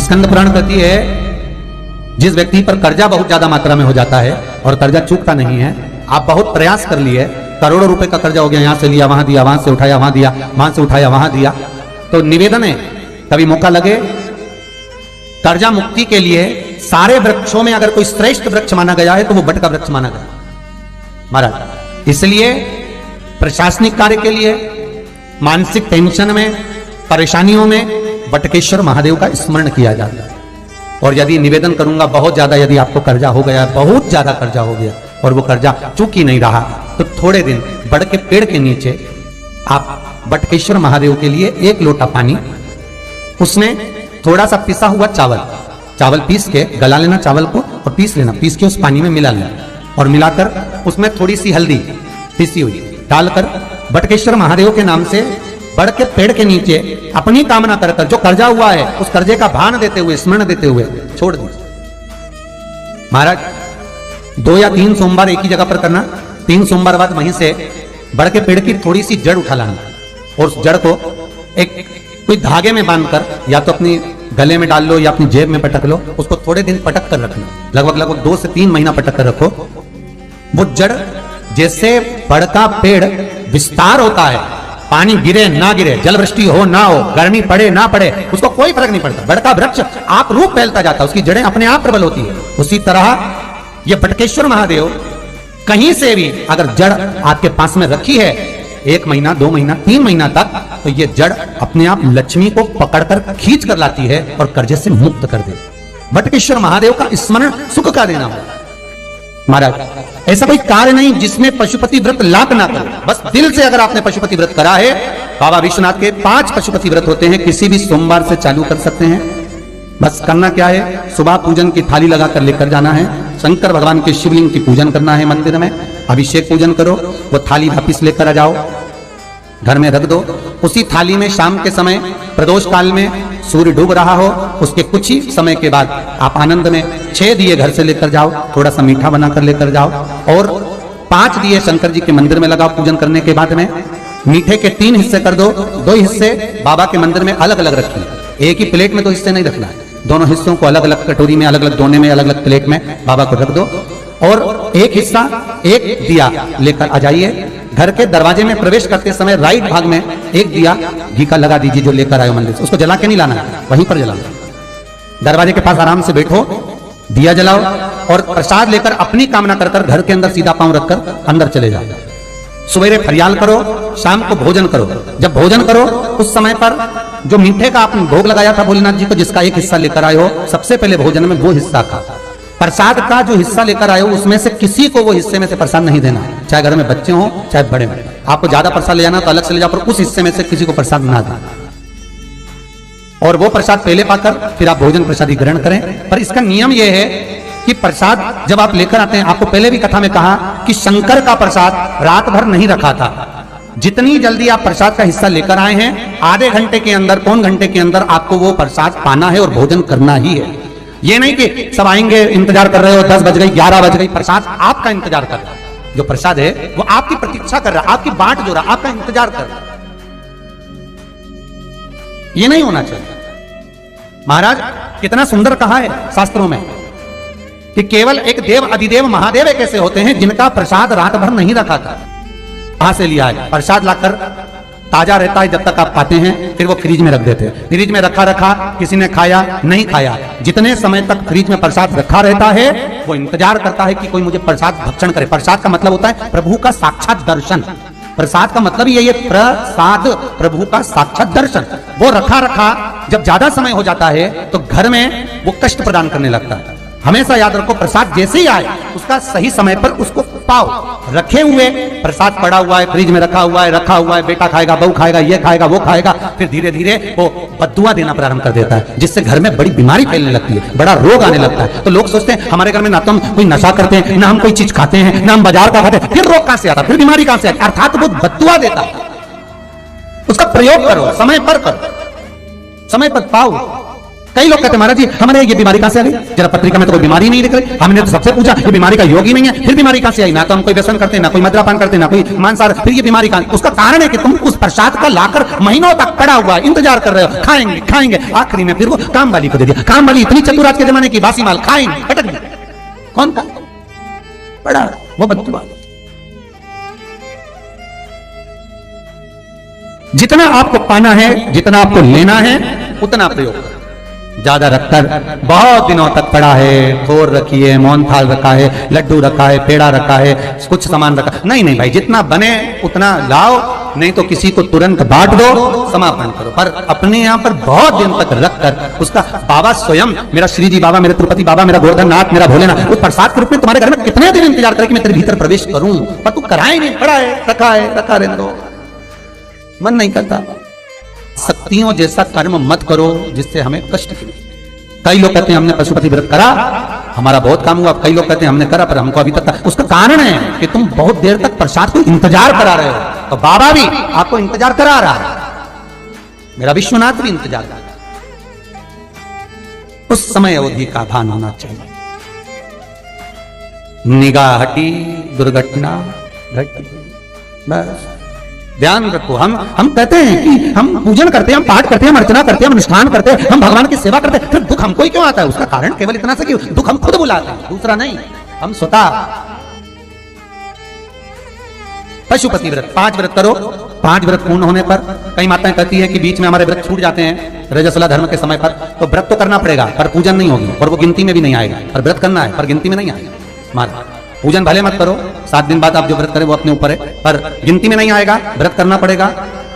स्कंद पुराण कहती है जिस व्यक्ति पर कर्जा बहुत ज्यादा मात्रा में हो जाता है और कर्जा चूकता नहीं है, आप बहुत प्रयास कर लिए, करोड़ों रुपए का कर्जा हो गया, यहां से लिया वहां दिया, वहां से उठाया वहां दिया, वहां से उठाया वहां दिया, तो निवेदन है कभी मौका लगे कर्जा मुक्ति के लिए सारे वृक्षों में अगर कोई श्रेष्ठ वृक्ष माना गया है तो वो बट का वृक्ष माना गया महाराज। इसलिए प्रशासनिक कार्य के लिए, मानसिक टेंशन में, परेशानियों में बटकेश्वर महादेव का स्मरण किया जाता है। और यदि निवेदन करूंगा बहुत ज्यादा, यदि आपको कर्जा हो गया, बहुत ज्यादा कर्जा हो गया और वो कर्जा चूक ही नहीं रहा, तो थोड़े दिन बड़ के पेड़ के नीचे आप बटकेश्वर महादेव के लिए 1 लोटा पानी, उसमें थोड़ा सा पिसा हुआ चावल पीस के गला लेना चावल को और पीस लेना, पीस के उस पानी में मिला लेना और मिलाकर उसमें थोड़ी सी हल्दी पीसी हुई डालकर बटकेश्वर महादेव के नाम से बड़ के पेड़ के नीचे अपनी कामना कर जो कर्जा हुआ है उस कर्जे का भान देते हुए, स्मरण देते हुए छोड़ दीजिए। महाराज 2 या 3 सोमवार एक ही जगह पर करना, 3 सोमवार बाद वहीं से बड़ के पेड़ की थोड़ी सी जड़ उठा लाना और उस जड़ को एक कोई धागे में बांधकर या तो अपनी गले में डाल लो या अपनी जेब में पटक लो, उसको थोड़े दिन पटक कर रखना, लगभग 2 से 3 महीना पटक कर रखो। वो जड़ जैसे बड़ का पेड़ विस्तार होता है, पानी गिरे ना गिरे, जल वृष्टि हो ना हो, गर्मी पड़े ना पड़े, उसको कोई फर्क नहीं पड़ता, बड़ का वृक्ष आप रूप फैलता जाता है, उसकी जड़ें अपने आप प्रबल होती है। उसी तरह ये बटकेश्वर महादेव कहीं से भी अगर जड़ आपके पास में रखी है 1 महीना 2 महीना 3 महीना तक, तो ये जड़ अपने आप लक्ष्मी को पकड़कर खींच कर लाती है और कर्जे से मुक्त कर देती। बटकेश्वर महादेव का स्मरण सुख का देना हो। महाराज ऐसा कोई कार्य नहीं जिसमें पशुपति व्रत लाभ ना करो, बस दिल से अगर आपने पशुपति व्रत करा है, बाबा विश्वनाथ के 5 पशुपति व्रत होते हैं, किसी भी सोमवार से चालू कर सकते हैं। बस करना क्या है, सुबह पूजन की थाली लगाकर लेकर जाना है, शंकर भगवान के शिवलिंग की पूजन करना है, मंदिर में अभिषेक पूजन करो, वो थाली वापिस लेकर आ जाओ, घर में रख दो। उसी थाली में शाम के समय प्रदोष काल में सूर्य डूब रहा हो, उसके कुछ ही समय के बाद आप आनंद में 6 दिए घर से लेकर जाओ, थोड़ा सा मीठा बनाकर लेकर जाओ और 5 दिए शंकर जी के मंदिर में लगाओ। पूजन करने के बाद में मीठे के 3 हिस्से कर दो, 2 हिस्से बाबा के मंदिर में अलग अलग रखिए, एक ही प्लेट में 2 हिस्से नहीं रखना है, दोनों हिस्सों को अलग अलग कटोरी में, अलग अलग दोने में, अलग अलग प्लेट में बाबा को रख दो और एक हिस्सा, एक दिया लेकर आ जाइए। घर के दरवाजे में प्रवेश करते समय राइट भाग में एक दिया घी का लगा दीजिए जो लेकर आए मंदिर से, उसको जला के नहीं लाना है, वहीं पर जलाना। दरवाजे के पास आराम से बैठो, दिया जलाओ और प्रसाद लेकर अपनी कामना कर कर घर के अंदर सीधा पांव रखकर अंदर चले जाओ। सवेरे फरियाल करो, शाम को भोजन करो। जब भोजन करो उस समय पर जो मीठे का आपने भोग लगाया था भोलेनाथ जी को, जिसका एक हिस्सा लेकर आए हो, सबसे पहले भोजन में वो हिस्सा खा। प्रसाद का जो हिस्सा लेकर आए हो उसमें से किसी को वो हिस्से में से प्रसाद नहीं देना, चाहे घर में बच्चे हों चाहे बड़े हों। आपको ज्यादा प्रसाद ले जाना तो अलग से ले जाओ, पर उस हिस्से में से किसी को प्रसाद ना देना। और वो प्रसाद पहले पाकर फिर आप भोजन प्रसादी ग्रहण करें। पर इसका नियम यह है कि प्रसाद जब आप लेकर आते हैं, आपको पहले भी कथा में कहा कि शंकर का प्रसाद रात भर नहीं रखा था। जितनी जल्दी आप प्रसाद का हिस्सा लेकर आए हैं, आधे घंटे के अंदर, पौन घंटे के अंदर आपको वो प्रसाद पाना है और भोजन करना ही है। ये नहीं कि सब आएंगे, इंतजार कर रहे हो, 10 बज गई, 11 बज गई, प्रसाद आपका इंतजार कर रहा है। जो प्रसाद है वो आपकी प्रतीक्षा कर रहा है, आपकी बाट जो रहा, आपका इंतजार कर रहा है। ये नहीं होना चाहिए। महाराज कितना सुंदर कहा है शास्त्रों में कि केवल एक देव अधिदेव महादेव कैसे होते हैं जिनका प्रसाद रात भर नहीं रखा था। कहां से लिया है? प्रसाद लाकर ताजा रहता है जब तक आप खाते हैं, फिर वो फ्रिज में रख देते हैं। फ्रिज में रखा किसी ने खाया नहीं खाया, जितने समय तक फ्रिज में प्रसाद रखा रहता है वो इंतजार करता है कि कोई मुझे प्रसाद भक्षण करे। प्रसाद का मतलब होता है प्रभु का साक्षात दर्शन। प्रसाद का मतलब ये प्रसाद, प्रभु का साक्षात दर्शन। वो रखा जब ज्यादा समय हो जाता है तो घर में वो कष्ट प्रदान करने लगता है। हमेशा याद रखो, प्रसाद जैसे ही आए उसका सही समय पर उसको पाओ। रखे हुए प्रसाद पड़ा हुआ है, फ्रिज में रखा हुआ है, बेटा खाएगा, बहू खाएगा, ये खाएगा, वो खाएगा, फिर धीरे धीरे वो बद्दुआ देना प्रारंभ कर देता है, जिससे घर में बड़ी बीमारी फैलने लगती है, बड़ा रोग आने लगता है। तो लोग सोचते हैं हमारे घर में ना तो हम कोई नशा करते हैं, ना हम कोई चीज खाते हैं, ना हम बाजार का खाते हैं, फिर रोग कहां से आता, फिर बीमारी कहां से आती? अर्थात वो बद्दुआ देता है। उसका प्रयोग करो, समय पर करो, समय पर पाओ, कई लोग कहते महाराज जी हमारे ये बीमारी कहां से आ गई, जरा पत्रिका में तो कोई बीमारी नहीं लिख रही, हमने तो सबसे पूछा ये बीमारी का योग ही नहीं है, फिर बीमारी कहां से आई, ना तो हम कोई व्यसन करते, ना कोई मद्यपान करते, ना कोई मांसाहार, फिर ये बीमारी कहां? उसका कारण है कि तुम उस प्रसाद का लाकर महीनों तक पड़ा हुआ इंतजार कर रहे हो, खाएंगे खाएंगे, आखिरी में फिर वो काम वाली को दे दिया। काम वाली इतनी चतुर आज के जमाने की, बासी माल खाएंगे पटक गई, कौन था बड़ा वो बददुआ। जितना आपको पाना है, जितना आपको लेना है, उतना प्रयोग करो। ज्यादा रखकर बहुत दिनों तक पड़ा है, खोर रखी है, मोहन थाल रखा है, लड्डू रखा है, पेड़ा रखा है, कुछ सामान रखा, नहीं नहीं भाई, जितना बने उतना लाओ, नहीं तो किसी को तुरंत बांट दो, समापन करो। पर अपने यहाँ पर बहुत दिन तक रखकर उसका बाबा स्वयं, मेरा श्री जी बाबा, मेरे तिरुपति बाबा, मेरा गोवर्धन नाथ, मेरा भोलेनाथ, उस प्रसाद के रूप में तुम्हारे घर में कितने दिन इंतजार करे कि मैं तेरे भीतर प्रवेश करूं, पर तू कराए नहीं, पड़ा है, रखा रहने दो, मन नहीं करता। शक्तियों जैसा कर्म मत करो जिससे हमें कष्ट मिले। कई लोग कहते हैं हमने पशुपति व्रत करा, हमारा बहुत काम हुआ, कई लोग कहते हैं हमने करा पर हमको अभी तक, उसका कारण है कि तुम बहुत देर तक प्रसाद को इंतजार करा रहे हो, तो बाबा भी आपको इंतजार करा रहा है, मेरा विश्वनाथ भी इंतजार कर रहा है। उस समय अवधि का भान होना चाहिए। निगाह हटी, दुर्घटना घटी, बस ध्यान रखो। हम कहते हैं कि हम पूजन करते हैं, हम पाठ करते हैं, हम अर्चना करते हैं, हम अनुष्ठान करते हैं, हम भगवान की सेवा करते हैं, फिर दुख हमको ही क्यों आता है? उसका कारण केवल इतना सा कि दुख हम खुद बुलाते हैं, दूसरा नहीं। हम स्वतः पशुपति व्रत 5 व्रत करो। 5 व्रत पूर्ण होने पर कई माताएं कहती है कि बीच में हमारे व्रत छूट जाते हैं रजस्वला धर्म के समय पर, तो व्रत तो करना पड़ेगा पर पूजन नहीं होगी, और वो गिनती में भी नहीं आएगा। पर व्रत करना है पर गिनती में नहीं आएगा। मार पूजन भले मत करो, 7 दिन बाद आप जो व्रत करें वो अपने ऊपर है, पर गिनती में नहीं आएगा। व्रत करना पड़ेगा।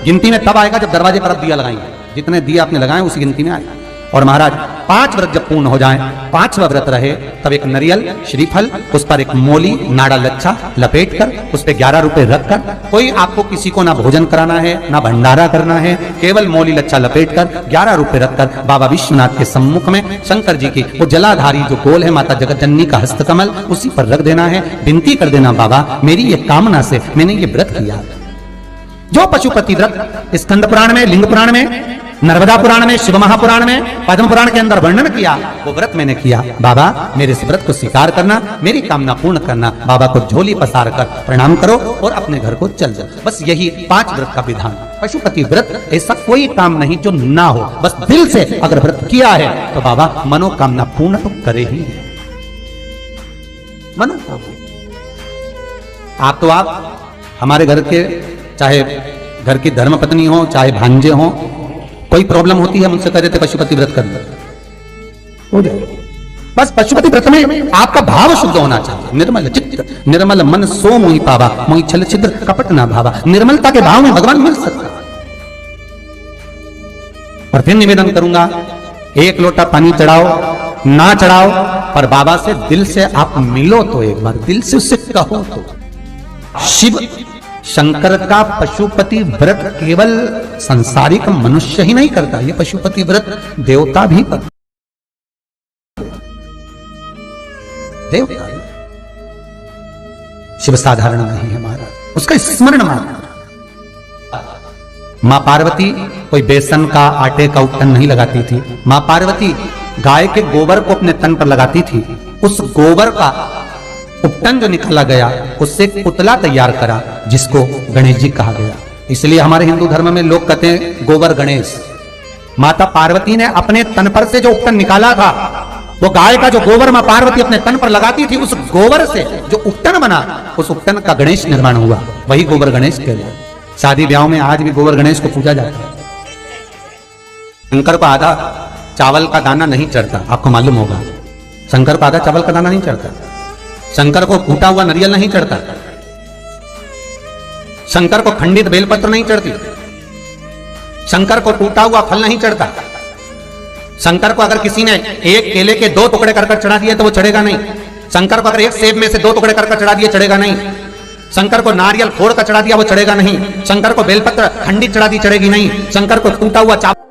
गिनती में तब आएगा जब दरवाजे पर आप दिया लगाएंगे, जितने दिया आपने लगाए उसी गिनती में आएगा। और महाराज 5 व्रत जब पूर्ण हो जाएं, 5वां व्रत रहे, तब एक नरियल श्रीफल, उस पर एक मोली नाड़ा लच्छा लपेट कर, उस पर 11 रुपए रखकर, कोई आपको किसी को ना भोजन कराना है ना भंडारा करना है, केवल मोली लच्छा लपेट कर 11 रुपए रखकर बाबा विश्वनाथ के सम्मुख में शंकर जी की वो जलाधारी जो गोल है माता जगतजननी का हस्तकमल, उसी पर रख देना है। विनती कर देना, बाबा मेरी ये कामना से मैंने ये व्रत किया। जो पशुपति व्रत स्कंद पुराण में, लिंग पुराण में, नर्मदा पुराण में, शिव महापुराण में, पद्म पुराण के अंदर वर्णन किया, वो व्रत मैंने किया। बाबा मेरे इस व्रत को स्वीकार करना, मेरी कामना पूर्ण करना। बाबा को झोली पसार कर प्रणाम करो और अपने घर को चल जाओ। बस यही 5 व्रत का विधान। पशुपति व्रत ऐसा कोई काम नहीं जो ना हो, बस दिल से अगर व्रत किया है तो बाबा मनोकामना पूर्ण तो करे ही। आप हमारे घर के, चाहे घर की धर्मपत्नी हो, चाहे भांजे हो, कोई प्रॉब्लम होती है मुझसे कह देते पशुपति व्रत कर हो जाए। बस पशुपति व्रत में आपका भाव शुद्ध होना चाहिए। निर्मल चित्त निर्मल मन सो मोहि पावा, मोहि छल छिद्र कपट ना भावा। निर्मलता के भाव में भगवान मिल सकता है। और फिर निवेदन करूंगा, 1 लोटा पानी चढ़ाओ ना चढ़ाओ, पर बाबा से दिल से आप मिलो तो एक बार दिल से उससे कहो तो। शिव शंकर का पशुपति व्रत केवल संसारिक मनुष्य ही नहीं करता, ये पशुपति व्रत देवता भी करता। देवता शिव साधारण नहीं है महाराज, उसका स्मरण मात्र। मां पार्वती कोई बेसन का, आटे का उपटन नहीं लगाती थी। मां पार्वती गाय के गोबर को अपने तन पर लगाती थी। उस गोबर का उपटन जो निकाला गया उससे पुतला तैयार करा, जिसको गणेश जी कहा गया। इसलिए हमारे हिंदू धर्म में लोग कहते हैं गोबर गणेश। माता पार्वती ने अपने तन पर से जो उपटन निकाला था, वो गाय का जो गोबर मां पार्वती अपने तन पर लगाती थी, उस गोबर से जो उपटन बना, उस उपटन का गणेश निर्माण हुआ। वही गोबर गणेश कहलाता है। शादी ब्याह में आज भी गोबर गणेश को पूजा जाता है। शंकर को आधा चावल का दाना नहीं चढ़ता, आपको मालूम होगा। शंकर को आधा चावल का दाना नहीं चढ़ता। शंकर को कूटा हुआ नरियल नहीं चढ़ता। शंकर को खंडित बेलपत्र नहीं चढ़ती। शंकर को टूटा हुआ फल नहीं चढ़ता। शंकर को अगर किसी ने एक केले के 2 टुकड़े कर चढ़ा दिए तो वो चढ़ेगा नहीं। शंकर को अगर एक सेब में से 2 टुकड़े कर चढ़ा दिए चढ़ेगा नहीं। शंकर को नारियल फोड़ कर चढ़ा दिया वो चढ़ेगा नहीं। शंकर को बेलपत्र खंडित चढ़ा दी चढ़ेगी नहीं। शंकर को टूटा हुआ चावल